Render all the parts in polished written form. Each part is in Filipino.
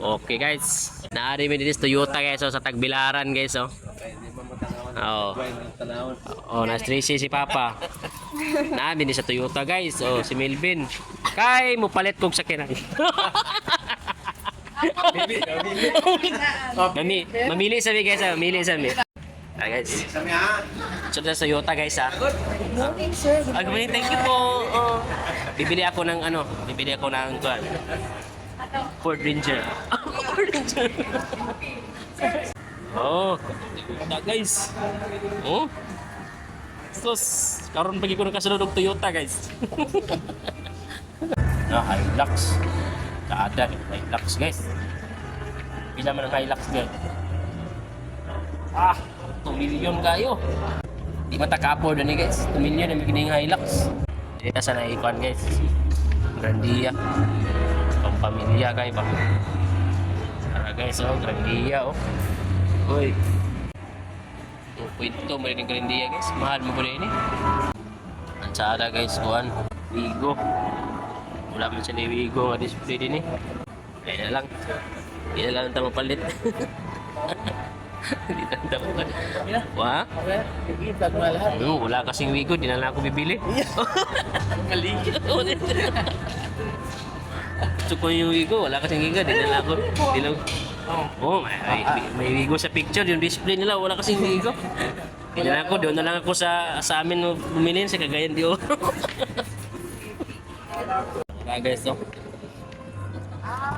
Okay guys, naari mi dito Toyota guys sa Tagbilaran guys oh. Oh. Oh, na stress si Papa. Naami ni sa Toyota guys. Oh, si Melvin. Kay mo palit kog sakyanan. Mamili sa mi guys, mamili sa mi. Ah, guys. So sa Toyota guys ah. Morning, sir. Good morning, thank you po. Oh. Bibili ako ng Ford Ranger. Ford Ranger. Oh, ito guys. Oh. Sus, karon pagi ko nakasunod og Toyota guys. Na Hilux. Kaada Hilux guys. Pila man ang Hilux guys. Ah, 2 million kayo. Di man taka-afford ni guys. 2 million ang kining Hilux. Dito sa naikuan guys. Grandia. Pang pamilya kay ba. Tara guys, oh, Grandia oh. Uy. Ito mo rin Grandia guys. Mahal mo pala ini. Ang tsada guys, kuhan. Wigo. Wala man siya ni Wigo nga display din eh. Kaya na lang. Hindi na lang tayo mapalit. Hindi na tayo mapalit. Wah? Wala kasing Wigo, di na lang ako bibili. Kaligit. Gusto ko yung Wigo, wala kasing Wigo, di na lang ako. Oh, may Wigo sa picture, yung display nila, wala kasing Wigo. Di na lang ako, doon na lang ako sa amin bumili sa Cagayan de Oro. Guys, oh.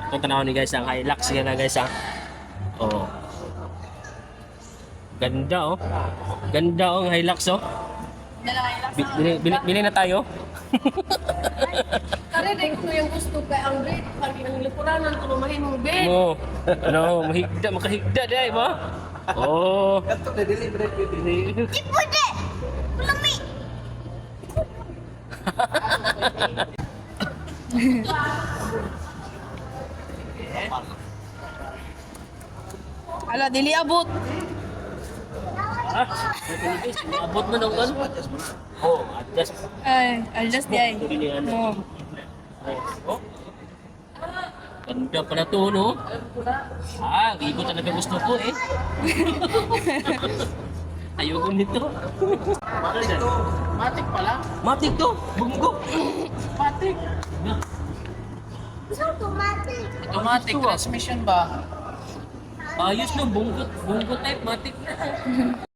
Itong tanaw ni guys ang Hilux yan na guys ah. Oh. Ganda oh. Ganda oh ang Hilux oh. Bili na tayo. Kare din ko yung gusto kay ang bed, pag ang lipuranan ko lumahin mo bed. Mo. Ano, makahigda dai ba? Oh. Kato na dili break dili. Ipude. Lami. Ala dili abot. Abot mo nung ano? Oh, adjust. Ay, adjust di ay. Oh. Oh. Ganda pala to, no? Ah, Wigo talaga gusto ko eh. Ayoko nito. Matik pala. Matik to, bunggo. Matik. Automatic transmission ba? Ayos no, bunggo type, matik na.